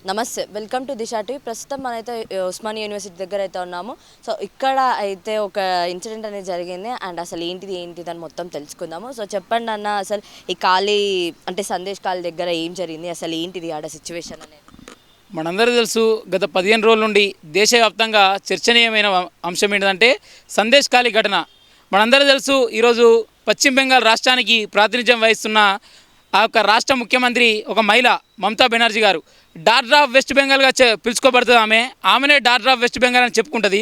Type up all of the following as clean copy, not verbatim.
నమస్తే, welcome to Disha TV. ప్రస్తుతం మనైతే Osmania university దగ్గర అయితే ఉన్నాము. సో ఇక్కడ అయితే ఒక ఇన్సిడెంట్ అనేది జరిగింది అండ్ అసలు ఏంటిది అని మొత్తం తెలుసుకుందాము. సో చెప్పండి అన్న, అసలు ఈ ఖాళీ అంటే సందేశ్ ఖాళీ దగ్గర ఏం జరిగింది, అసలు ఏంటిది ఆడ సిచ్యువేషన్ అనేది? మనందరూ తెలుసు, గత 15 రోజుల నుండి దేశవ్యాప్తంగా చర్చనీయమైన అంశం ఏంటంటే సందేశ్ ఖాళీ ఘటన. మనందరూ తెలుసు, ఈరోజు పశ్చిమ బెంగాల్ రాష్ట్రానికి ప్రాతినిధ్యం వహిస్తున్న ఆ యొక్క రాష్ట్ర ముఖ్యమంత్రి ఒక మహిళ మమతా బెనర్జీ గారు డాటర్ ఆఫ్ వెస్ట్ బెంగాల్గా పిలుచుకోబడుతుంది. ఆమెనే డాటర్ ఆఫ్ వెస్ట్ బెంగాల్ అని చెప్పుకుంటుంది.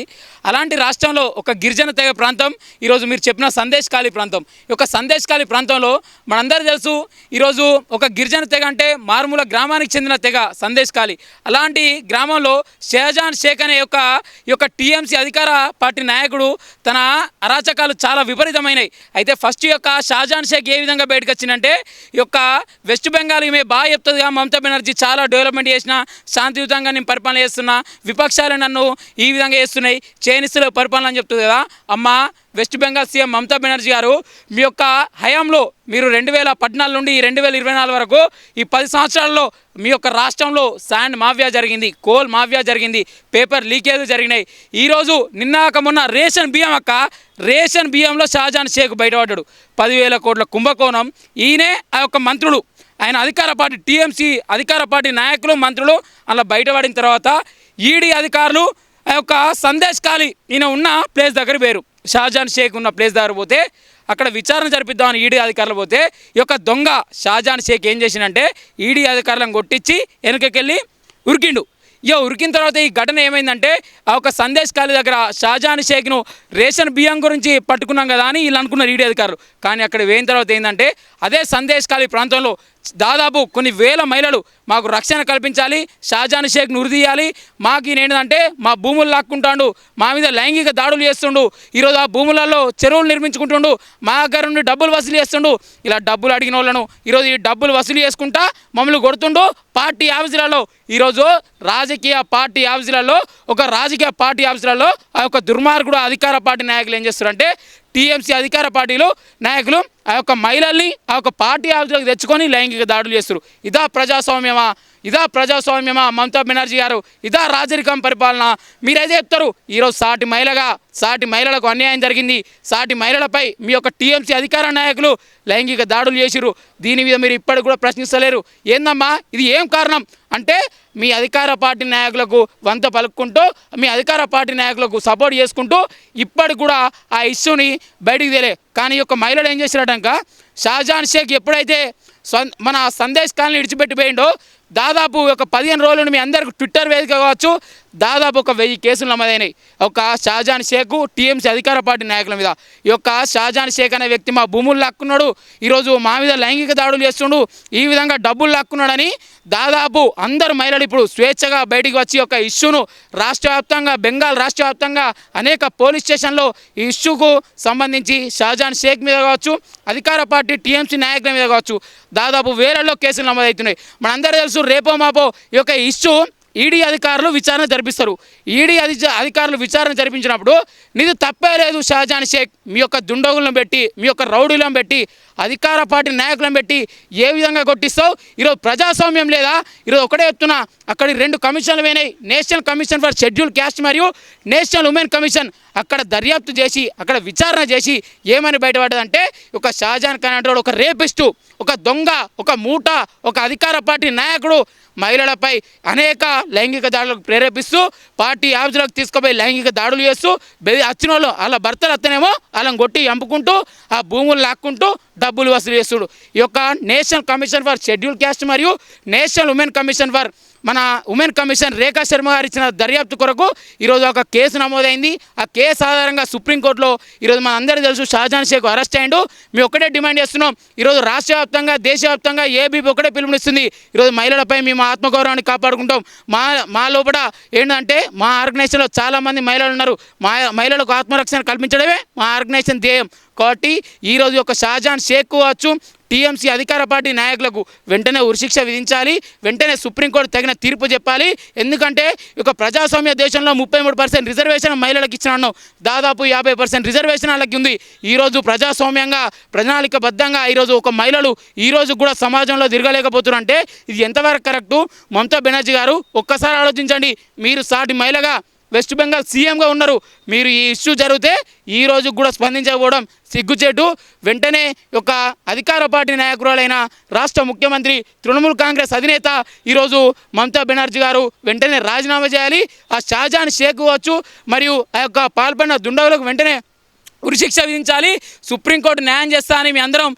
అలాంటి రాష్ట్రంలో ఒక గిరిజన తెగ ప్రాంతం ఈరోజు మీరు చెప్పిన సందేశ్ ఖాళీ ప్రాంతం. ఈ యొక్క సందేశ్ ఖాళీ ప్రాంతంలో మనందరూ తెలుసు, ఈరోజు ఒక గిరిజన తెగ అంటే మారుమూల గ్రామానికి చెందిన తెగ సందేశ్ ఖాళీ. అలాంటి గ్రామంలో షహజాన్ షేక్ అనే ఈ యొక్క టీఎంసీ అధికార పార్టీ నాయకుడు తన అరాచకాలు చాలా విపరీతమైనవి. అయితే ఫస్ట్ ఈ యొక్క షహజాన్ షేక్ ఏ విధంగా బయటకు వచ్చిందంటే, ఈ యొక్క వెస్ట్ బెంగాల్ ఈమె బాగా చెప్తుందిగా, మమతా బెనర్జీ చాలా డెవలప్మెంట్ చేసిన, శాంతియుతంగా నేను పరిపాలన చేస్తున్నా, విపక్షాలు నన్ను ఈ విధంగా చేస్తున్నాయి, చైనీస్లో పరిపాలన అని చెప్తుంది కదా. అమ్మ వెస్ట్ బెంగాల్ సీఎం మమతా బెనర్జీ గారు, మీ యొక్క హయాంలో మీరు 2014 నుండి 2024 వరకు ఈ 10 సంవత్సరాల్లో మీ యొక్క రాష్ట్రంలో శాండ్ మాఫియా జరిగింది, కోల్ మాఫియా జరిగింది, పేపర్ లీకేజ్ జరిగినాయి. ఈరోజు నిన్నాక మొన్న రేషన్ బియ్యంలో షహజాన్ షేక్ బయటపడ్డాడు. 10,000 కోట్ల కుంభకోణం. ఈయనే ఆ యొక్క మంత్రులు, ఆయన అధికార పార్టీ టీఎంసీ అధికార పార్టీ నాయకులు మంత్రులు అలా బయటపడిన తర్వాత ఈడీ అధికారులు ఆ యొక్క సందేశ్ ఖాళీ ఈయన ఉన్న ప్లేస్ దగ్గర పోయారు. షహజాన్ షేక్ ఉన్న ప్లేస్ దగ్గర పోతే అక్కడ విచారణ జరిపిద్దామని ఈడీ అధికారులు పోతే ఈ యొక్క దొంగ షహజాన్ షేక్ ఏం చేసిందంటే ఈడీ అధికారులను కొట్టించి వెనుకకెళ్ళి ఉరికిండు. ఉరికిన తర్వాత ఈ ఘటన ఏమైందంటే, ఆ ఒక సందేశ్ ఖాళీ దగ్గర షహజాన్ షేక్ను రేషన్ బియ్యం గురించి పట్టుకున్నాం కదా అని వీళ్ళు అనుకున్నారు ఈడీ అధికారులు. కానీ అక్కడ వేయిన తర్వాత ఏంటంటే, అదే సందేశ్ ఖాళీ ప్రాంతంలో దాదాపు కొన్ని వేల మహిళలు మాకు రక్షణ కల్పించాలి, షహజాన్ షేక్ను ఉరిదీయాలి, మాకు ఈయన ఏంటంటే మా భూములు లాక్కుంటాడు, మా మీద లైంగిక దాడులు చేస్తుండు, ఈరోజు ఆ భూములలో చెరువులు నిర్మించుకుంటుండు, మా దగ్గర నుండి డబ్బులు వసూలు చేస్తుండు, ఇలా డబ్బులు అడిగిన వాళ్ళను ఈరోజు ఈ డబ్బులు వసూలు చేసుకుంటా మమ్మల్ని కొడుతుండు. పార్టీ ఆఫీసులలో ఈరోజు రాజకీయ పార్టీ ఆఫీసులలో ఆ యొక్క దుర్మార్గుడు అధికార పార్టీ నాయకులు ఏం చేస్తారంటే, టీఎంసీ అధికార పార్టీలో నాయకులు ఆ యొక్క మహిళల్ని ఆ యొక్క పార్టీ ఆఫీసులకు తెచ్చుకొని లైంగిక దాడులు చేస్తారు. ఇదా ప్రజాస్వామ్యమా మమతా బెనర్జీ గారు? ఇదా రాజరికం పరిపాలన? మీరైతే చెప్తారు, ఈరోజు సాటి మహిళలకు అన్యాయం జరిగింది, సాటి మహిళలపై మీ యొక్క టీఎంసీ అధికార నాయకులు లైంగిక దాడులు చేసిరు, దీని మీద మీరు ఇప్పటికి కూడా ప్రశ్నిస్తలేరు. ఏందమ్మా ఇది, ఏం కారణం అంటే మీ అధికార పార్టీ నాయకులకు వంత పలుక్కుంటూ, మీ అధికార పార్టీ నాయకులకు సపోర్ట్ చేసుకుంటూ ఇప్పటికి కూడా ఆ ఇష్యూని బయటికి తేలే. కానీ ఈ యొక్క మహిళలు ఏం చేసినట్టంక, షహజాన్ షేక్ ఎప్పుడైతే మన సందేశ్ ఖాళీని విడిచిపెట్టిపోయిండో దాదాపు ఒక 15 రోజులు మీ అందరికి ట్విట్టర్ వేదిక కావచ్చు దాదాపు ఒక 1000 కేసులు నమోదైనాయి ఒక షహజాన్ షేక్ టీఎంసీ అధికార పార్టీ నాయకుల మీద. ఈ యొక్క షహజాన్ షేక్ అనే వ్యక్తి మా భూములు లాక్కున్నాడు, ఈరోజు మా మీద లైంగిక దాడులు చేస్తుండు, ఈ విధంగా డబ్బులు లాక్కున్నాడని దాదాపు అందరు మహిళలు ఇప్పుడు స్వేచ్ఛగా బయటికి వచ్చి ఒక ఇష్యూను బెంగాల్ రాష్ట్ర వ్యాప్తంగా అనేక పోలీస్ స్టేషన్లో ఈ ఇష్యూకు సంబంధించి షహజాన్ షేక్ మీద కావచ్చు, అధికార పార్టీ టీఎంసీ నాయకుల మీద కావచ్చు దాదాపు వేలల్లో కేసులు నమోదవుతున్నాయి. మనందరూ తెలుసు, రేపో మాపో ఈ యొక్క ఇష్యూ ఈడీ అధికారులు విచారణ జరిపిస్తారు. ఈడీ అధికారులు విచారణ జరిపించినప్పుడు నీది తప్పే లేదు షహజాన్ షేక్, మీ యొక్క దుండగులను పెట్టి, మీ యొక్క రౌడీలను పెట్టి, అధికార పార్టీ నాయకులను పెట్టి ఏ విధంగా కొట్టిస్తావు? ఈరోజు ప్రజాస్వామ్యం లేదా? ఈరోజు ఒకటే చెప్తున్నా, అక్కడ 2 కమిషన్లు పోయినాయి, national commission for schedule caste మరియు నేషనల్ ఉమెన్ కమిషన్. అక్కడ దర్యాప్తు చేసి అక్కడ విచారణ చేసి ఏమని బయటపడ్డదంటే, ఒక షహజాన్ ఖాన్ అంటే ఒక రేపిస్టు, ఒక దొంగ, ఒక మూట, ఒక అధికార పార్టీ నాయకుడు మహిళలపై అనేక లైంగిక దాడులకు ప్రేరేపిస్తూ పార్టీ ఆఫీసులకు తీసుకుపోయి లైంగిక దాడులు చేస్తూ వచ్చిన వాళ్ళు వాళ్ళ భర్తలు అత్తనేమో వాళ్ళని కొట్టి చంపుకుంటూ ఆ భూములు లాక్కుంటూ డబ్బులు వసూలు చేస్తుడు. ఈ యొక్క national commission for schedule caste మరియు నేషనల్ ఉమెన్ కమిషన్ రేఖా శర్మ గారు ఇచ్చిన దర్యాప్తు కొరకు ఈరోజు ఒక కేసు నమోదైంది. ఆ కేసు ఆధారంగా సుప్రీంకోర్టులో ఈరోజు మన అందరికీ తెలుసు షహజాన్ షేక్ అరెస్ట్ అయ్యిండు. మేము ఒకటే డిమాండ్ చేస్తున్నాం, ఈరోజు రాష్ట్ర వ్యాప్తంగా దేశవ్యాప్తంగా ఏబీపీ ఒకటే పిలుపునిస్తుంది, ఈరోజు మహిళలపై మేము ఆత్మగౌరవాన్ని కాపాడుకుంటాం. మా లోపల ఏంటంటే మా ఆర్గనైజేషన్లో చాలామంది మహిళలు ఉన్నారు, మహిళలకు ఆత్మరక్షణ కల్పించడమే మా ఆర్గనైజేషన్ ధ్యేయం. కాబట్టి ఈరోజు యొక్క షాజాన్ షేక్ కావచ్చు టీఎంసీ అధికార పార్టీ నాయకులకు వెంటనే ఉరిశిక్ష విధించాలి, వెంటనే సుప్రీంకోర్టు తగిన తీర్పు చెప్పాలి. ఎందుకంటే ఒక ప్రజాస్వామ్య దేశంలో 33% రిజర్వేషన్ మహిళలకు ఇచ్చినాను, దాదాపు 50% రిజర్వేషన్ వాళ్ళకి ఉంది. ఈరోజు ప్రజాస్వామ్యంగా ప్రణాళికబద్ధంగా ఈరోజు ఒక మహిళలు ఈరోజు కూడా సమాజంలో తిరగలేకపోతున్నారంటే ఇది ఎంతవరకు కరెక్టు? మమతా బెనర్జీ గారు ఒక్కసారి ఆలోచించండి. మీరు సాటి మహిళగా వెస్ట్ బెంగాల్ సీఎంగా ఉన్నారు, మీరు ఈ ఇష్యూ జరిగితే ఈ రోజు కూడా స్పందించకపోవడం సిగ్గుచేటు. వెంటనే ఒక అధికార పార్టీ నాయకురాలైన రాష్ట్ర ముఖ్యమంత్రి తృణమూల్ కాంగ్రెస్ అధినేత ఈరోజు మమతా బెనర్జీ గారు వెంటనే రాజీనామా చేయాలి. ఆ షాజాన్ షేక్ కావచ్చు మరియు ఆ యొక్క పాల్పడిన దుండగులకు వెంటనే ఉరిశిక్ష విధించాలి. సుప్రీంకోర్టు న్యాయం చేస్తా అని మీ అందరం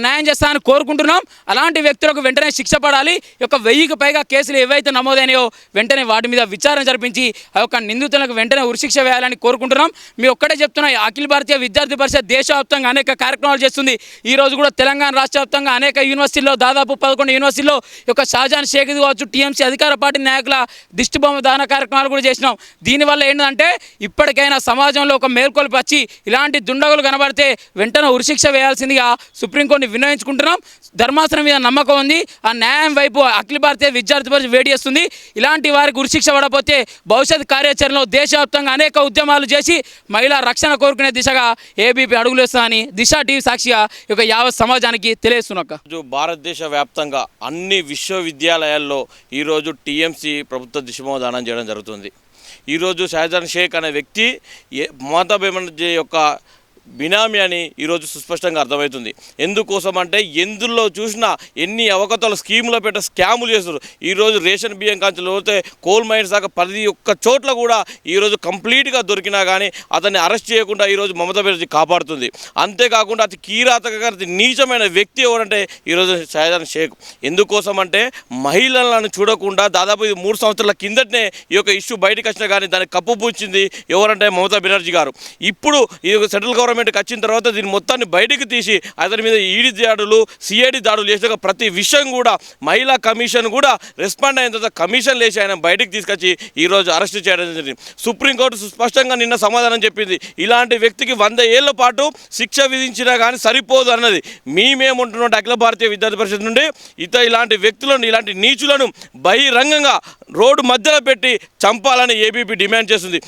న్యాయం చేస్తానని కోరుకుంటున్నాం. అలాంటి వ్యక్తులకు వెంటనే శిక్ష పడాలి. ఈ యొక్క 1000కి పైగా కేసులు ఏవైతే నమోదైనాయో వెంటనే వాటి మీద విచారణ జరిపించి ఆ యొక్క నిందితులకు వెంటనే ఉరిశిక్ష వేయాలని కోరుకుంటున్నాం. మీ ఒక్కటే చెప్తున్నా, అఖిల భారతీయ విద్యార్థి పరిషత్ దేశవ్యాప్తంగా అనేక కార్యక్రమాలు చేస్తుంది. ఈరోజు కూడా తెలంగాణ రాష్ట్ర వ్యాప్తంగా అనేక యూనివర్సిటీల్లో దాదాపు 11 యూనివర్సిటీల్లో ఈ యొక్క షాజాన్ షేక్ కావచ్చు టీఎంసీ అధికార పార్టీ నాయకుల దిష్టిబొమ్మ దాన కార్యక్రమాలు కూడా చేసినాం. దీనివల్ల ఏంటంటే ఇప్పటికైనా సమాజంలో ఒక మేల్కొల్పి వచ్చి ఇలాంటి దుండగులు కనబడితే వెంటనే ఉరిశిక్ష వేయాల్సిందిగా సుప్రీంకోర్టుని విన్నవించుకుంటున్నాం. ధర్మాసనం మీద నమ్మకం ఉంది. ఆ న్యాయం వైపు అఖిల భారతీయ విద్యార్థి పరిషత్ వేడి చేస్తుంది. ఇలాంటి వారికి ఉరిశిక్ష పడకపోతే భవిష్యత్ కార్యాచరణలో దేశవ్యాప్తంగా అనేక ఉద్యమాలు చేసి మహిళా రక్షణ కోరుకునే దిశగా ఏబీపీ అడుగులు వేస్తుందని దిశ టీవీ సాక్షిగా ఒక యావత్ సమాజానికి తెలియజేస్తున్నాక. భారతదేశ వ్యాప్తంగా అన్ని విశ్వవిద్యాలయాల్లో ఈరోజు టీఎంసీ ప్రభుత్వ దిశమోదానం చేయడం జరుగుతుంది. ఈరోజు షాజాన్ షేక్ అనే వ్యక్తి మమతా బెనర్జీ యొక్క బినామీ అని ఈరోజు సుస్పష్టంగా అర్థమవుతుంది. ఎందుకోసం అంటే ఎందులో చూసినా ఎన్ని అవకతలు స్కీములో పెట్టే స్కాములు చేస్తారు. ఈరోజు రేషన్ బియ్యం కాంచెలు పోతే కోల్ మైన్స్ దాకా ప్రతి ఒక్క చోట్ల కూడా ఈరోజు కంప్లీట్గా దొరికినా కానీ అతన్ని అరెస్ట్ చేయకుండా ఈరోజు మమతా బెనర్జీ కాపాడుతుంది. అంతేకాకుండా అతి కీరాతకంగా అతి నీచమైన వ్యక్తి ఎవరంటే ఈరోజు షాజాన్ షేక్. ఎందుకోసం అంటే మహిళలను చూడకుండా దాదాపు ఇది 3 సంవత్సరాల కిందటనే ఈ యొక్క ఇష్యూ బయటకు వచ్చినా కానీ దాన్ని కప్పుపుచ్చింది ఎవరంటే మమతా బెనర్జీ గారు. ఇప్పుడు ఈ సెంట్రల్ గవర్నమెంట్కి వచ్చిన తర్వాత దీన్ని మొత్తాన్ని బయటికి తీసి అతని మీద ఈడీ దాడులు సిఐడి దాడులు చేసిన ప్రతి విషయం కూడా మహిళా కమిషన్ కూడా రెస్పాండ్ అయిన తర్వాత కమిషన్ లేచి ఆయన బయటికి తీసుకొచ్చి ఈరోజు అరెస్ట్ చేయడం జరిగింది. సుప్రీంకోర్టు సుస్పష్టంగా నిన్న సమాధానం చెప్పింది, ఇలాంటి వ్యక్తికి 100 ఏళ్ల పాటు శిక్ష విధించినా కానీ సరిపోదు అన్నది. మేమేమంటున్నాం అఖిల భారతీయ విద్యార్థి పరిషత్ నుండి ఇలాంటి వ్యక్తులను ఇలాంటి నీచులను బహిరంగంగా రోడ్డు మధ్యలో పెట్టి చంపాలని ఏబీపీ డిమాండ్ చేస్తుంది.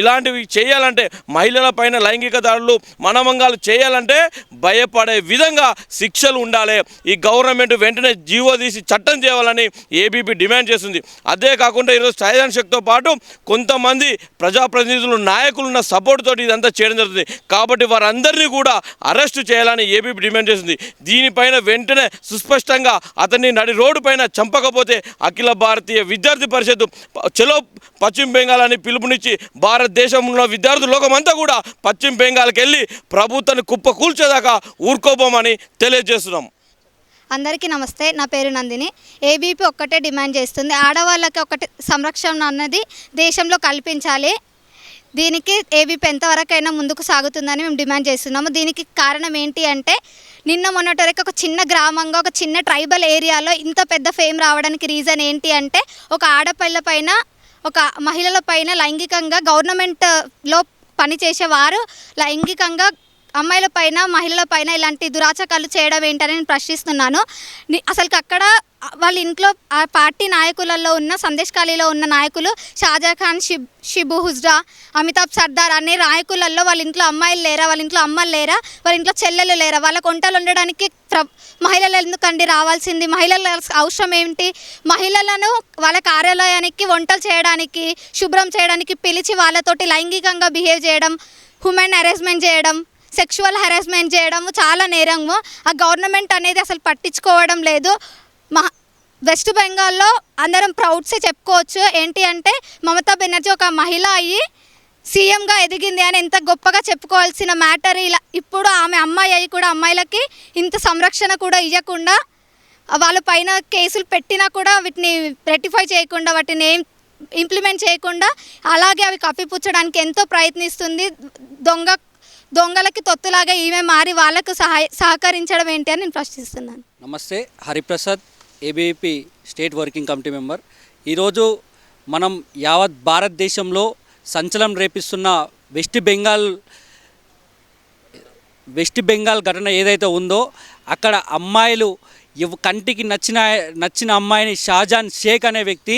ఇలాంటివి చేయాలంటే మహిళల పైన లైంగిక దాడులు మనమంగాలు చేయాలంటే భయపడే విధంగా శిక్షలు ఉండాలి. ఈ గవర్నమెంట్ వెంటనే జీవో తీసి చట్టం చేయాలని ఏబీపీ డిమాండ్ చేస్తుంది. అదే కాకుండా ఈరోజు షాజాన్ షేక్తో పాటు కొంతమంది ప్రజాప్రతినిధులు నాయకులున్న సపోర్ట్ తోటి ఇదంతా చేయడం జరుగుతుంది. కాబట్టి వారందరినీ కూడా అరెస్టు చేయాలని ఏబీపీ డిమాండ్ చేస్తుంది. దీనిపైన వెంటనే సుస్పష్టంగా అతన్ని నడి రోడ్డు పైన చంపకపోతే అఖిల భారతీయ విద్యార్థి పరిషత్ చలో పశ్చిమ బెంగాల్ అని పిలుపునిచ్చి భారతదేశంలో విద్యార్థుల లోకమంతా కూడా పశ్చిమ బెంగాల్కి వెళ్ళి ప్రభుత్వాన్ని కుప్ప కూల్చేదాకా ఊరుకోబోమని తెలియజేస్తున్నాం. అందరికీ నమస్తే. నా పేరు నందిని. ఏబీపీ ఒక్కటే డిమాండ్ చేస్తుంది, ఆడవాళ్ళకి ఒకటి సంరక్షణ అన్నది దేశంలో కల్పించాలి. దీనికి ఏబీపీ ఎంతవరకైనా ముందుకు సాగుతుందని మేము డిమాండ్ చేస్తున్నాము. దీనికి కారణం ఏంటి అంటే నిన్న మొన్నటి వరకు ఒక చిన్న గ్రామంగా ఒక చిన్న ట్రైబల్ ఏరియాలో ఇంత పెద్ద ఫేమ్ రావడానికి రీజన్ ఏంటి అంటే ఒక ఆడపిల్ల పైన ఒక మహిళల పైన లైంగికంగా గవర్నమెంట్లో పనిచేసేవారు లైంగికంగా అమ్మాయిల పైన మహిళల పైన ఇలాంటి దురాచకాలు చేయడం ఏంటని నేను ప్రశ్నిస్తున్నాను. అసలు అక్కడ వాళ్ళ ఇంట్లో ఆ పార్టీ నాయకులలో ఉన్న సందేశ్ ఖాళీలో ఉన్న నాయకులు షాజాఖాన్, షిబు హుజ్రా, అమితాబ్ సర్దార్ అనే నాయకులలో వాళ్ళ ఇంట్లో అమ్మాయిలు లేరా, వాళ్ళ ఇంట్లో అమ్మలు లేరా, వాళ్ళ ఇంట్లో చెల్లెలు లేరా? వాళ్ళ వంటలు ఉండడానికి మహిళలు ఎందుకండి రావాల్సింది? మహిళల అవసరం ఏంటి? మహిళలను వాళ్ళ కార్యాలయానికి వంటలు చేయడానికి శుభ్రం చేయడానికి పిలిచి వాళ్ళతోటి లైంగికంగా బిహేవ్ చేయడం, హ్యూమన్ హెరాస్మెంట్ చేయడం, సెక్షువల్ హెరాస్మెంట్ చేయడం చాలా నేరము. ఆ గవర్నమెంట్ అనేది అసలు పట్టించుకోవడం లేదు. వెస్ట్ బెంగాల్లో అందరం ప్రౌడ్సే చెప్పుకోవచ్చు. ఏంటి అంటే మమతా బెనర్జీ ఒక మహిళ అయ్యి సీఎంగా ఎదిగింది అని ఎంత గొప్పగా చెప్పుకోవాల్సిన మ్యాటర్. ఇలా ఇప్పుడు ఆమె అమ్మాయి అయ్యి కూడా అమ్మాయిలకి ఇంత సంరక్షణ కూడా ఇవ్వకుండా వాళ్ళ పైన కేసులు పెట్టినా కూడా వీటిని రెక్టిఫై చేయకుండా వాటిని ఏం ఇంప్లిమెంట్ చేయకుండా అలాగే అవి కప్పిపుచ్చడానికి ఎంతో ప్రయత్నిస్తుంది. దొంగలకి తొత్తులాగా ఈమె మారి వాళ్ళకు సహకరించడం ఏంటి అని నేను ప్రశ్నిస్తున్నాను. నమస్తే, Hariprasad, ABP state working committee member. ఈరోజు మనం యావత్ భారతదేశంలో సంచలనం రేపిస్తున్న వెస్ట్ బెంగాల్ వెస్ట్ బెంగాల్ ఘటన ఏదైతే ఉందో అక్కడ అమ్మాయిలు కంటికి నచ్చిన అమ్మాయిని షాజాన్ షేక్ అనే వ్యక్తి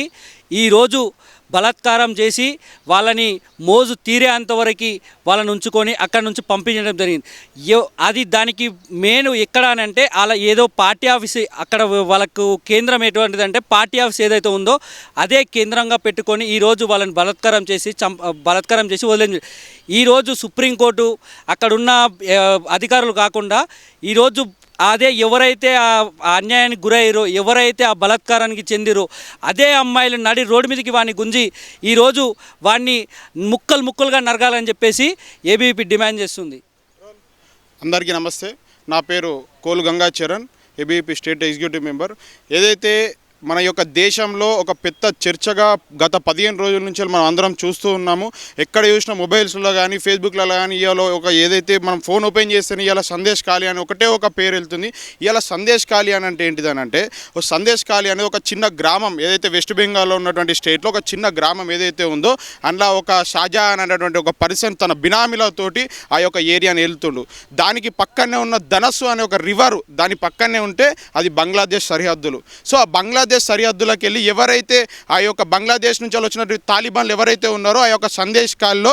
ఈరోజు బలాత్కారం చేసి వాళ్ళని మోజు తీరేంతవరకు వాళ్ళని ఉంచుకొని అక్కడ నుంచి పంపించడం జరిగింది. అది దానికి మెయిన్ ఎక్కడ అని అంటే అలా ఏదో పార్టీ ఆఫీస్ అక్కడ వాళ్ళకు కేంద్రం ఎటువంటిదంటే పార్టీ ఆఫీస్ ఏదైతే ఉందో అదే కేంద్రంగా పెట్టుకొని ఈరోజు వాళ్ళని బలాత్కారం చేసి వదిలింది. ఈరోజు సుప్రీంకోర్టు అక్కడున్న అధికారులు కాకుండా ఈరోజు అదే ఎవరైతే ఆ అన్యాయానికి గురయ్యారో ఎవరైతే ఆ బలాత్కారానికి చెందిరో అదే అమ్మాయిలు నడి రోడ్డు మీదకి వాడిని గుంజి ఈరోజు వాడిని ముక్కలుగా నరగాలని చెప్పేసి ఏబీవీపీ డిమాండ్ చేస్తుంది. అందరికీ నమస్తే. నా పేరు కోలు Ganga Charan, ABVP state executive member. ఏదైతే మన యొక్క దేశంలో ఒక పెద్ద చర్చగా గత 15 రోజుల నుంచి మనం అందరం చూస్తూ ఉన్నాము. ఎక్కడ చూసినా మొబైల్స్లో కానీ ఫేస్బుక్లో కానీ ఇవాళ ఒక ఏదైతే మనం ఫోన్ ఓపెన్ చేస్తేనే ఇవాళ సందేశ్ ఖాళీ అని ఒకటే ఒక పేరు వెళ్తుంది. ఇవాళ సందేశ్ ఖాళీ అని అంటే ఏంటిదని అంటే ఒక సందేశ్ ఖాళీ అనేది ఒక చిన్న గ్రామం ఏదైతే వెస్ట్ బెంగాల్లో ఉన్నటువంటి స్టేట్లో ఒక చిన్న గ్రామం ఏదైతే ఉందో అందులో ఒక షాజహాన్ అనేటువంటి ఒక పర్సన్ తన బినామీలతోటి ఆ యొక్క ఏరియాని వెళ్తుండు. దానికి పక్కనే ఉన్న ధనస్సు అనే ఒక రివర్ దాని పక్కనే ఉంటే అది బంగ్లాదేశ్ సరిహద్దులు. సో ఆ బంగ్లాదేశ్ సరిహద్దులకు వెళ్ళి ఎవరైతే ఆ యొక్క బంగ్లాదేశ్ నుంచి వచ్చినటువంటి తాలిబాన్లు ఎవరైతే ఉన్నారో ఆ యొక్క సందేశ్ కాల్లో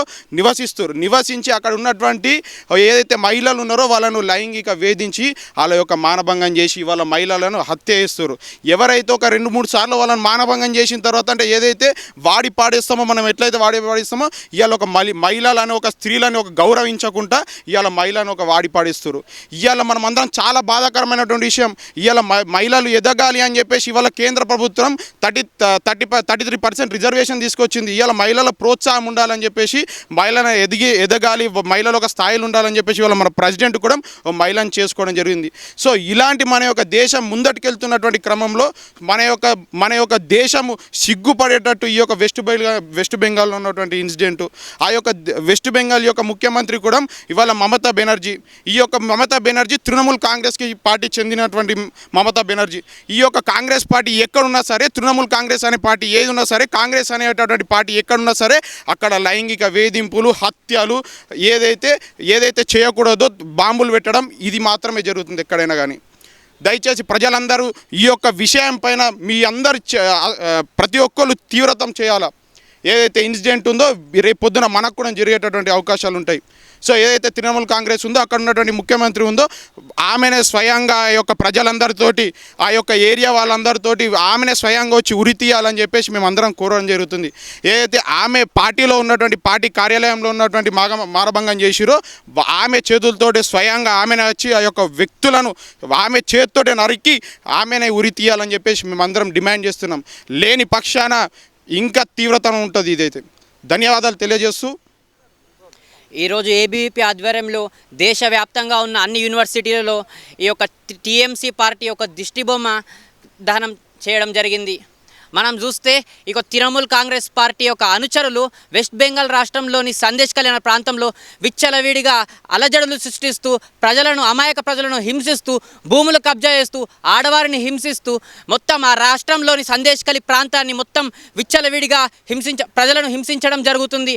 నివసించి అక్కడ ఉన్నటువంటి ఏదైతే మహిళలు ఉన్నారో వాళ్ళను లైంగిక వేధించి వాళ్ళ యొక్క మానభంగం చేసి వాళ్ళ మహిళలను హత్య చేస్తారు. ఎవరైతే ఒక 2-3 సార్లు వాళ్ళని మానభంగం చేసిన తర్వాత అంటే ఏదైతే వాడి పాడేస్తామో మనం ఎట్లయితే వాడి పాడిస్తామో ఇవాళ ఒక మహిళలని ఒక స్త్రీలని ఒక గౌరవించకుండా ఇవాళ మహిళను ఒక వాడి పాడిస్తారు. ఇవాళ మనం అందరం చాలా బాధాకరమైనటువంటి విషయం. ఇవాళ మహిళలు ఎదగాలి అని చెప్పేసి ఇవాళ కేంద్ర ప్రభుత్వం 33% రిజర్వేషన్ తీసుకొచ్చింది. ఇవాళ మహిళల ప్రోత్సాహం ఉండాలని చెప్పేసి మహిళను ఎదగాలి మహిళలు ఒక స్థాయిలో ఉండాలని చెప్పేసి ఇవాళ మన ప్రెసిడెంట్ కూడా మహిళను చేసుకోవడం జరిగింది. సో ఇలాంటి మన యొక్క దేశం ముందటికెళ్తున్నటువంటి క్రమంలో మన యొక్క దేశము సిగ్గుపడేటట్టు ఈ యొక్క వెస్ట్ బెంగాల్లో ఉన్నటువంటి ఇన్సిడెంట్ ఆ యొక్క వెస్ట్ బెంగాల్ యొక్క ముఖ్యమంత్రి కూడా ఇవాళ మమతా బెనర్జీ ఈ యొక్క మమతా బెనర్జీ తృణమూల్ కాంగ్రెస్కి పార్టీ చెందినటువంటి మమతా బెనర్జీ ఈ యొక్క కాంగ్రెస్ పార్టీ ఎక్కడున్నా సరే తృణమూల్ కాంగ్రెస్ అనే పార్టీ ఏది ఉన్నా సరే కాంగ్రెస్ అనేటటువంటి పార్టీ ఎక్కడున్నా సరే అక్కడ లైంగిక వేధింపులు హత్యలు ఏదైతే చేయకూడదో బాంబులు పెట్టడం ఇది మాత్రమే జరుగుతుంది ఎక్కడైనా కానీ. దయచేసి ప్రజలందరూ ఈ యొక్క విషయం పైన మీ అందరు ప్రతి ఒక్కరు తీవ్రతం చేయాలా. ఏదైతే ఇన్సిడెంట్ ఉందో రేపు పొద్దున మనకు కూడా జరిగేటటువంటి అవకాశాలు ఉంటాయి. సో ఏదైతే తృణమూల్ కాంగ్రెస్ ఉందో అక్కడ ఉన్నటువంటి ముఖ్యమంత్రి ఉందో ఆమెనే స్వయంగా ఆ యొక్క ప్రజలందరితోటి ఆ యొక్క ఏరియా వాళ్ళందరితోటి ఆమెనే స్వయంగా వచ్చి ఉరి తీయాలని చెప్పేసి మేము అందరం కోరడం జరుగుతుంది. ఏదైతే ఆమె పార్టీలో ఉన్నటువంటి పార్టీ కార్యాలయంలో ఉన్నటువంటి మానభంగం చేసిరో ఆమె చేతులతోటి స్వయంగా ఆమెనే వచ్చి ఆ యొక్క వ్యక్తులను ఆమె చేతితోటే నరికి ఆమెనే ఉరి తీయాలని చెప్పేసి మేము అందరం డిమాండ్ చేస్తున్నాం. లేని పక్షాన ఇంకా తీవ్రతరం ఉంటుంది. ఇదైతే ధన్యవాదాలు తెలియజేస్తూ ఈరోజు ఏబీవీపీ ఆధ్వర్యంలో దేశవ్యాప్తంగా ఉన్న అన్ని యూనివర్సిటీలలో ఈ యొక్క టీఎంసీ పార్టీ యొక్క దిష్టిబొమ్మ దహనం చేయడం జరిగింది. మనం చూస్తే ఇక తృణమూల్ కాంగ్రెస్ పార్టీ యొక్క అనుచరులు వెస్ట్ బెంగాల్ రాష్ట్రంలోని సందేశ్ కళ్యాణ ప్రాంతంలో విచ్చలవిడిగా అలజడులు సృష్టిస్తూ అమాయక ప్రజలను హింసిస్తూ భూములు కబ్జా చేస్తూ ఆడవారిని హింసిస్తూ మొత్తం ఆ రాష్ట్రంలోని సందేశ్ కలి ప్రాంతాన్ని మొత్తం విచ్చలవిడిగా ప్రజలను హింసించడం జరుగుతుంది.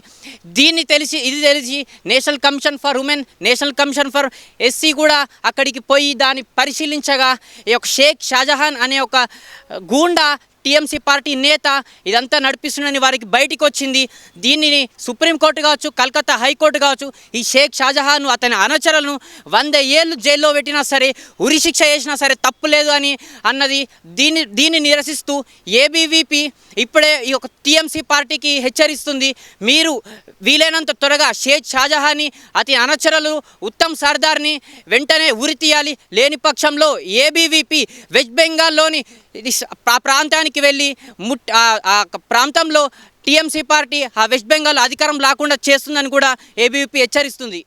ఇది తెలిసి national commission for women national commission for SC కూడా అక్కడికి పోయి దాన్ని పరిశీలించగా ఈ యొక్క షేక్ షాజహాన్ అనే ఒక గూండా టీఎంసీ పార్టీ నేత ఇదంతా నడిపిస్తుందని వారికి బయటికి వచ్చింది. దీనిని సుప్రీంకోర్టు కావచ్చు కలకత్తా హైకోర్టు కావచ్చు ఈ షేక్ షాజహాన్ అతని అనుచరులను 100 ఏళ్ళు జైల్లో పెట్టినా సరే ఉరి శిక్ష చేసినా సరే తప్పులేదు అని అన్నది. దీన్ని నిరసిస్తూ ఏబీవీపీ ఇప్పుడే ఈ యొక్క టీఎంసీ పార్టీకి హెచ్చరిస్తుంది. మీరు వీలైనంత త్వరగా షేక్ షాజహాన్ని అతని అనుచరులు ఉత్తమ్ సర్దార్ని వెంటనే ఉరి తీయాలి. లేని పక్షంలో ఏబీవీపీ వెస్ట్ బెంగాల్లోని ప్రాంతానికి వెళ్ళి ఆ ప్రాంతంలో టీఎంసీ పార్టీ ఆ వెస్ట్ బెంగాల్ అధికారం లేకుండా చేస్తుందని కూడా ఏబీవీపీ హెచ్చరిస్తుంది.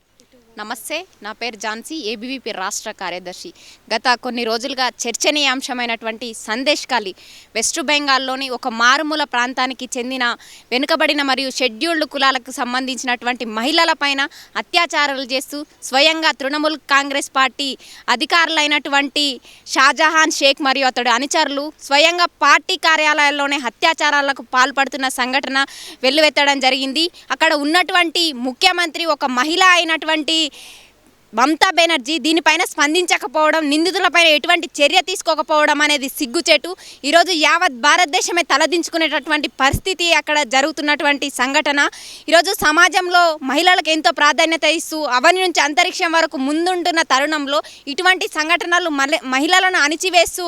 నమస్తే, నా పేరు ఝాన్సీ, ఏబీవీపీ రాష్ట్ర కార్యదర్శి. గత కొన్ని రోజులుగా చర్చనీయాంశమైనటువంటి సందేశ్ ఖాళీ వెస్ట్ బెంగాల్లోని ఒక మారుమూల ప్రాంతానికి చెందిన వెనుకబడిన మరియు షెడ్యూల్డ్ కులాలకు సంబంధించినటువంటి మహిళలపైన అత్యాచారాలు చేస్తూ స్వయంగా తృణమూల్ కాంగ్రెస్ పార్టీ అధికారులైనటువంటి షాజహాన్ షేక్ మరియు అతడి అనుచరులు స్వయంగా పార్టీ కార్యాలయాల్లోనే అత్యాచారాలకు పాల్పడుతున్న సంఘటన వెల్లువెత్తడం జరిగింది. అక్కడ ఉన్నటువంటి ముఖ్యమంత్రి ఒక మహిళ అయినటువంటి మమతా బెనర్జీ దీనిపైన స్పందించకపోవడం, నిందితులపైన ఎటువంటి చర్య తీసుకోకపోవడం అనేది సిగ్గుచేటు. ఈరోజు యావత్ భారతదేశమే తలదించుకునేటటువంటి పరిస్థితి అక్కడ జరుగుతున్నటువంటి సంఘటన. ఈరోజు సమాజంలో మహిళలకు ఎంతో ప్రాధాన్యత ఇస్తూ అవని నుంచి అంతరిక్షం వరకు ముందుంటున్న తరుణంలో ఇటువంటి సంఘటనలు మహిళలను అణిచివేస్తూ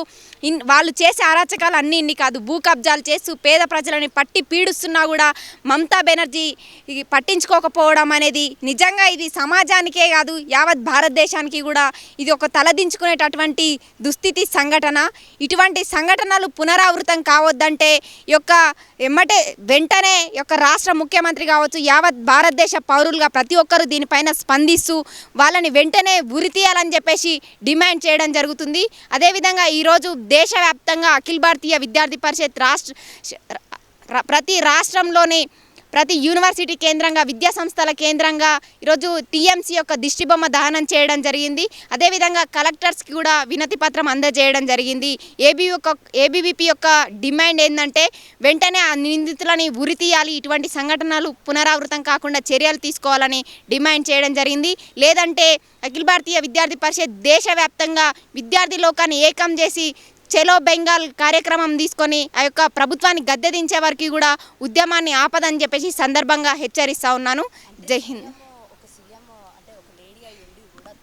వాళ్ళు చేసే అరాచకాలు అన్నీ ఇన్ని కాదు, భూ కబ్జాలు చేస్తూ పేద ప్రజలని పట్టి పీడిస్తున్నా కూడా మమతా బెనర్జీ పట్టించుకోకపోవడం అనేది నిజంగా ఇది సమాజానికే కాదు యావత్ భారతదేశానికి కూడా ఇది ఒక తలదించుకునేటటువంటి దుస్థితి సంఘటన. ఇటువంటి సంఘటనలు పునరావృతం కావద్దంటే వెంటనే రాష్ట్ర ముఖ్యమంత్రి కావచ్చు, యావత్ భారతదేశ పౌరులుగా ప్రతి ఒక్కరూ దీనిపైన స్పందిస్తూ వాళ్ళని వెంటనే ఉరి తీయాలని చెప్పేసి డిమాండ్ చేయడం జరుగుతుంది. అదేవిధంగా ఈరోజు దేశవ్యాప్తంగా అఖిల భారతీయ విద్యార్థి పరిషత్ ప్రతి రాష్ట్రంలోని ప్రతి యూనివర్సిటీ కేంద్రంగా, విద్యా సంస్థల కేంద్రంగా ఈరోజు టీఎంసీ యొక్క దిష్టిబొమ్మ దహనం చేయడం జరిగింది. అదేవిధంగా కలెక్టర్స్కి కూడా వినతి పత్రం అందజేయడం జరిగింది. ఏబీవీపీ యొక్క డిమాండ్ ఏంటంటే వెంటనే ఆ నిందితులని ఉరి తీయాలి, ఇటువంటి సంఘటనలు పునరావృతం కాకుండా చర్యలు తీసుకోవాలని డిమాండ్ చేయడం జరిగింది. లేదంటే అఖిల భారతీయ విద్యార్థి పరిషత్ దేశవ్యాప్తంగా విద్యార్థి లోకాన్ని ఏకం చేసి చలో బెంగాల్ కార్యక్రమం తీసుకొని ఆ యొక్క ప్రభుత్వాన్ని గద్దె దించే వరకు కూడా ఉద్యమాన్ని ఆపదని చెప్పేసి సందర్భంగా హెచ్చరిస్తూ ఉన్నాను. జై హింద్.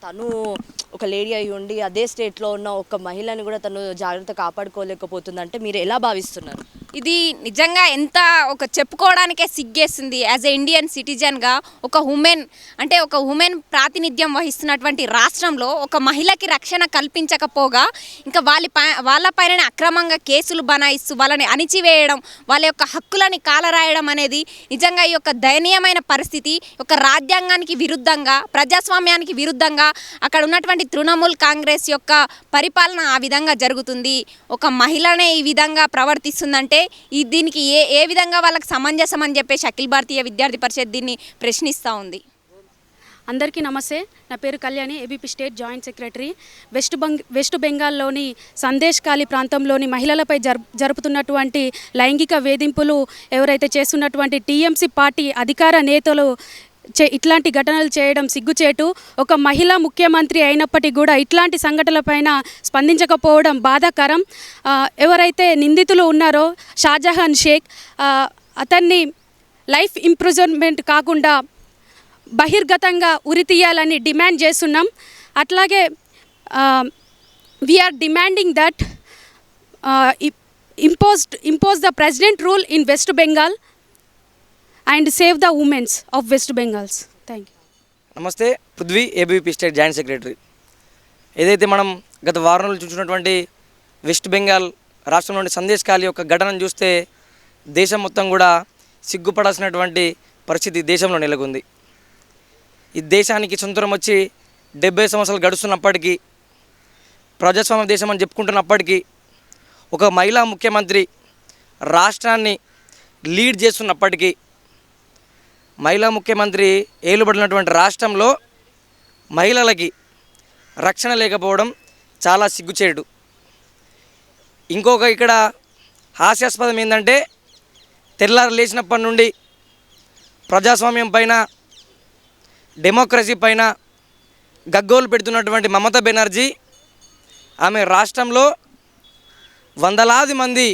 తను ఒక లేడీ అయి ఉండి అదే స్టేట్లో ఉన్న ఒక మహిళని కూడా తను జాగ్రత్త కాపాడుకోలేకపోతుందంటే మీరు ఎలా భావిస్తున్నారు? ఇది నిజంగా ఎంత చెప్పుకోవడానికే సిగ్గేస్తుంది. యాజ్ ఎ ఇండియన్ సిటిజన్గా ఒక ఉమెన్ ప్రాతినిధ్యం వహిస్తున్నటువంటి రాష్ట్రంలో ఒక మహిళకి రక్షణ కల్పించకపోగా ఇంకా వాళ్ళపైన అక్రమంగా కేసులు బనాయిస్తూ వాళ్ళని అణిచివేయడం, వాళ్ళ యొక్క హక్కులని కాలరాయడం అనేది నిజంగా ఈ యొక్క దయనీయమైన పరిస్థితి. ఒక రాజ్యాంగానికి విరుద్ధంగా, ప్రజాస్వామ్యానికి విరుద్ధంగా అక్కడ ఉన్నటువంటి తృణమూల్ కాంగ్రెస్ యొక్క పరిపాలన ఆ విధంగా జరుగుతుంది. ఒక మహిళనే ఈ విధంగా ప్రవర్తిస్తుందంటే దీనికి ఏ విధంగా వాళ్ళకి సమంజసం అని చెప్పేసి అఖిల భారతీయ విద్యార్థి పరిషత్ దీన్ని ప్రశ్నిస్తూ ఉంది. అందరికీ నమస్తే. నా పేరు Kalyani, ABP state joint secretary. West బెంగాల్లోని సందేశ్ ఖాళీ ప్రాంతంలోని మహిళలపై జరుపుతున్నటువంటి లైంగిక వేధింపులు ఎవరైతే చేస్తున్నటువంటి టీఎంసీ పార్టీ అధికార నేతలు ఇట్లాంటి ఘటనలు చేయడం సిగ్గుచేటు. ఒక మహిళా ముఖ్యమంత్రి అయినప్పటికీ కూడా ఇట్లాంటి సంఘటనలపైన స్పందించకపోవడం బాధాకరం. ఎవరైతే నిందితులు ఉన్నారో షాజహాన్ షేక్, అతన్ని లైఫ్ ఇంప్రిజన్మెంట్ కాకుండా బహిర్గతంగా ఉరి తీయాలని డిమాండ్ చేస్తున్నాం. అట్లాగే we are demanding that impose the president rule in West Bengal and save the women of West Bengals. Thank you. నమస్తే, Prithvi, ABVP state joint secretary. ఏదైతే మనం గత వారం రోజులు చూసినటువంటి వెస్ట్ బెంగాల్ రాష్ట్రంలోని సందేశ్ ఖాళీ యొక్క ఘటనను చూస్తే దేశం మొత్తం కూడా సిగ్గుపడాల్సినటువంటి పరిస్థితి దేశంలో నెలకొంది. ఈ దేశానికి స్వతంత్రం వచ్చి 70 సంవత్సరాలు గడుస్తున్నప్పటికీ, ప్రజాస్వామ్య దేశం అని చెప్పుకుంటున్నప్పటికీ, ఒక మహిళా ముఖ్యమంత్రి రాష్ట్రాన్ని లీడ్ చేస్తున్నప్పటికీ, మహిళా ముఖ్యమంత్రి ఏలుబడినటువంటి రాష్ట్రంలో మహిళలకి రక్షణ లేకపోవడం చాలా సిగ్గుచేటు. ఇంకొక ఇక్కడ హాస్యాస్పదం ఏంటంటే, తెల్లారు లేచినప్పటి నుండి ప్రజాస్వామ్యం పైన, డెమోక్రసీ పైన గగ్గోలు పెడుతున్నటువంటి మమతా బెనర్జీ ఆమె రాష్ట్రంలో వందలాది మంది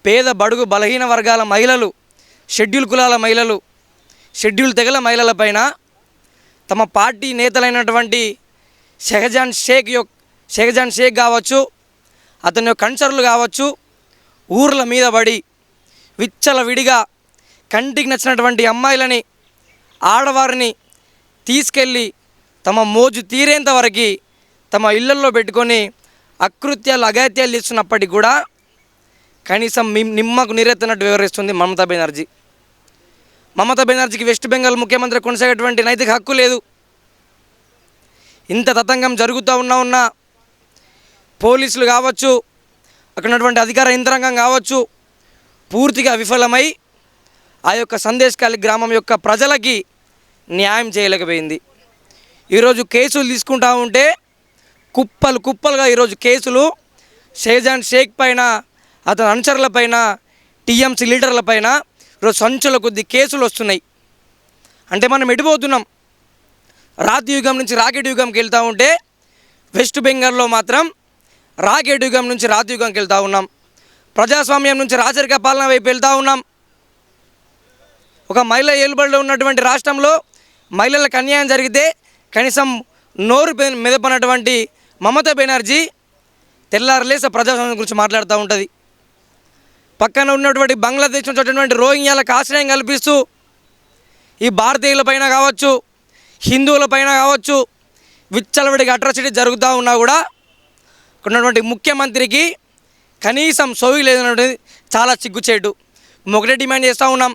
పేద బడుగు బలహీన వర్గాల మహిళలు, షెడ్యూల్ కులాల మహిళలు, షెడ్యూల్ తెగల మహిళలపైన తమ పార్టీ నేతలైనటువంటి షెహజాన్ షేక్ కావచ్చు, అతని యొక్క కన్సర్లు కావచ్చు, ఊర్ల మీద పడి విచ్చలవిడిగా కంటికి నచ్చినటువంటి అమ్మాయిలని, ఆడవారిని తీసుకెళ్ళి తమ మోజు తీరేంత వరకు తమ ఇళ్లల్లో పెట్టుకొని అకృత్యాలు, అఘాయిత్యాలు చేస్తున్నప్పటికీ కూడా కనీసం నిమ్మకు నీరెత్తనట్టు వివరిస్తుంది మమతా బెనర్జీ. మమతా బెనర్జీకి వెస్ట్ బెంగాల్ ముఖ్యమంత్రి కొనసాగేటువంటి నైతిక హక్కు లేదు. ఇంత తతంగం జరుగుతూ ఉన్నా పోలీసులు కావచ్చు, అక్కడ ఉన్నటువంటి అధికార యంత్రాంగం కావచ్చు, పూర్తిగా విఫలమై ఆ యొక్క సందేశ్ ఖాళీ గ్రామం యొక్క ప్రజలకి న్యాయం చేయలేకపోయింది. ఈరోజు కేసులు తీసుకుంటూ ఉంటే కుప్పలుగా ఈరోజు కేసులు షెహజాన్ షేక్ పైన, అతని అనుచరుల పైన, టీఎంసీ లీడర్ల పైన ఈరోజు సంచుల కొద్ది కేసులు వస్తున్నాయి. అంటే మనం ఎడిపోతున్నాం. రాతి యుగం నుంచి రాకెట్ యుగంకి వెళ్తూ ఉంటే వెస్ట్ బెంగాల్లో మాత్రం రాకెట్ యుగం నుంచి రాతి యుగంకి వెళ్తూ ఉన్నాం. ప్రజాస్వామ్యం నుంచి రాచరిక పాలన వైపు వెళ్తూ ఉన్నాం. ఒక మహిళ ఏలుబడిలో ఉన్నటువంటి రాష్ట్రంలో మహిళలకు అన్యాయం జరిగితే కనీసం నోరు మెదపనటువంటి మమతా బెనర్జీ తెల్లారలేస ప్రజాస్వామ్యం గురించి మాట్లాడుతూ ఉంటుంది. పక్కన ఉన్నటువంటి బంగ్లాదేశ్ నుంచి వచ్చినటువంటి రోహింగ్యాలకు ఆశ్రయం కల్పిస్తూ ఈ భారతీయులపైన కావచ్చు, హిందువులపైన కావచ్చు విచ్చలవిడిగా అట్రాసిటీ జరుగుతూ ఉన్నా కూడా ఉన్నటువంటి ముఖ్యమంత్రికి కనీసం సోయి లేదన్నది చాలా సిగ్గుచేటు. మేము ఒకటే డిమాండ్ చేస్తూ ఉన్నాం,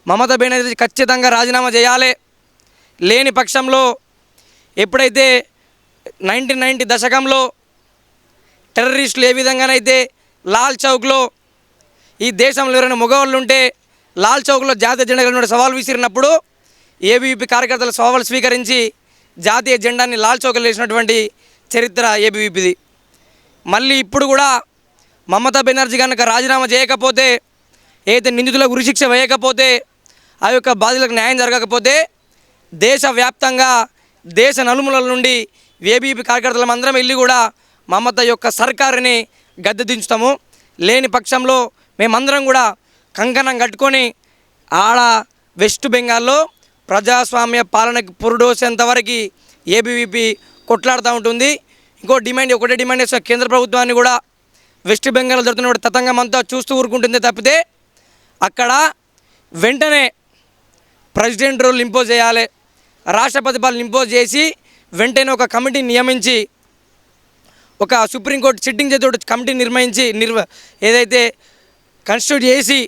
మమతా బెనర్జీ ఖచ్చితంగా రాజీనామా చేయాలి. లేని పక్షంలో ఎప్పుడైతే 1990 దశకంలో టెర్రరిస్టులు ఏ విధంగానైతే లాల్ చౌక్లో ఈ దేశంలో ఎవరైనా మగవాళ్ళు ఉంటే లాల్ చౌక్లో జాతీయ జెండా సవాల్ విసిరినప్పుడు ఏబీవీపీ కార్యకర్తలు సవాల్ స్వీకరించి జాతీయ జెండాని లాల్ చౌక్లో వేసినటువంటి చరిత్ర ఏబీవీపీది. మళ్ళీ ఇప్పుడు కూడా మమతా బెనర్జీ కనుక రాజీనామా చేయకపోతే, ఏదైతే నిందితులకు ఉరిశిక్ష వేయకపోతే, ఆ యొక్క బాధితులకు న్యాయం జరగకపోతే దేశవ్యాప్తంగా దేశ నలుమూలల నుండి ఏబీవీపీ కార్యకర్తలం అందరం వెళ్ళి కూడా మమతా యొక్క సర్కారుని గద్దె దించుతాము. లేని పక్షంలో మేమందరం కూడా కంకణం కట్టుకొని ఆడ వెస్ట్ బెంగాల్లో ప్రజాస్వామ్య పాలనకి పురుడోసేంతవరకు ఏబీవీపీ కొట్లాడుతూ ఉంటుంది. ఒకటే డిమాండ్ చేస్తున్న కేంద్ర ప్రభుత్వాన్ని కూడా వెస్ట్ బెంగాల్ జరుగుతున్న తతంగం అంతా చూస్తూ ఊరుకుంటుంది తప్పితే అక్కడ వెంటనే ప్రెసిడెంట్ రూల్ ఇంపోజ్ చేయాలి, రాష్ట్రపతి పాలన ఇంపోజ్ చేసి వెంటనే ఒక కమిటీని నియమించి ఒక సుప్రీంకోర్టు సిట్టింగ్ చేత కమిటీని ఏదైతే కన్స్టిట్యూట్ చేసి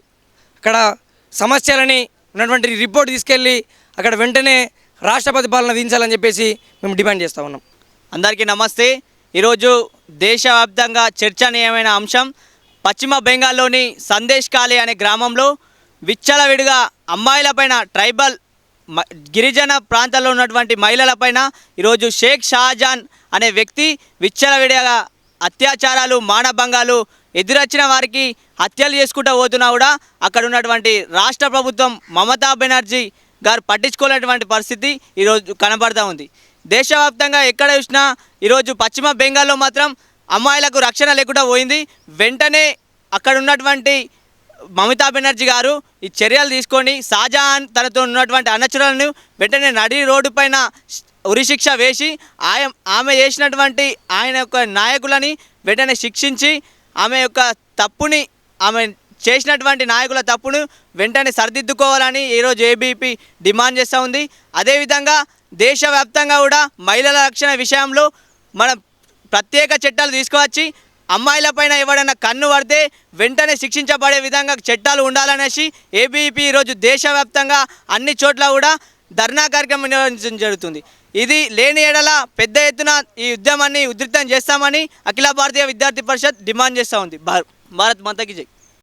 అక్కడ సమస్యలని ఉన్నటువంటి రిపోర్ట్ తీసుకెళ్ళి అక్కడ వెంటనే రాష్ట్రపతి పాలన విధించాలని చెప్పేసి మేము డిమాండ్ చేస్తూ ఉన్నాం. అందరికీ నమస్తే. ఈరోజు దేశవ్యాప్తంగా చర్చనీయమైన అంశం పశ్చిమ బెంగాల్లోని సందేశ్ కాలి అనే గ్రామంలో విచ్చలవిడిగా అమ్మాయిలపైన ట్రైబల్ గిరిజన ప్రాంతాల్లో ఉన్నటువంటి మహిళలపైన ఈరోజు షేక్ షాజాన్ అనే వ్యక్తి విచ్చలవిడిగా అత్యాచారాలు, మానభంగాలు ఎదురొచ్చిన వారికి హత్యలు చేసుకుంటూ పోతున్నా కూడా అక్కడ ఉన్నటువంటి రాష్ట్ర ప్రభుత్వం మమతా బెనర్జీ గారు పట్టించుకోలేటువంటి పరిస్థితి ఈరోజు కనబడుతూ ఉంది. దేశవ్యాప్తంగా ఎక్కడ చూసినా ఈరోజు పశ్చిమ బెంగాల్లో మాత్రం అమ్మాయిలకు రక్షణ లేకుండా పోయింది. వెంటనే అక్కడ ఉన్నటువంటి మమతా బెనర్జీ గారు ఈ చర్యలు తీసుకొని షాజహాన్ తనతో ఉన్నటువంటి అనుచరులను వెంటనే నడి రోడ్డు పైన ఉరిశిక్ష వేసి ఆమె చేసినటువంటి ఆయన యొక్క నాయకులని వెంటనే శిక్షించి ఆమె యొక్క తప్పుని, ఆమె చేసినటువంటి నాయకుల తప్పును వెంటనే సరిదిద్దుకోవాలని ఈరోజు ఏబీపీ డిమాండ్ చేస్తూ ఉంది. అదేవిధంగా దేశవ్యాప్తంగా కూడా మహిళల రక్షణ విషయంలో మనం ప్రత్యేక చట్టాలు తీసుకువచ్చి అమ్మాయిలపైన ఎవరైనా కన్ను పడితే వెంటనే శిక్షించబడే విధంగా చట్టాలు ఉండాలనేసి ఏబీపీ ఈరోజు దేశవ్యాప్తంగా అన్ని చోట్ల కూడా ధర్నా కార్యక్రమం నిర్వహించడం జరుగుతుంది. ఇది లేని ఎడల పెద్ద ఎత్తున ఈ ఉద్యమాన్ని ఉధృతం చేస్తామని అఖిల భారతీయ విద్యార్థి పరిషత్ డిమాండ్ చేస్తూ ఉంది. భారత్ మాతాకి జై.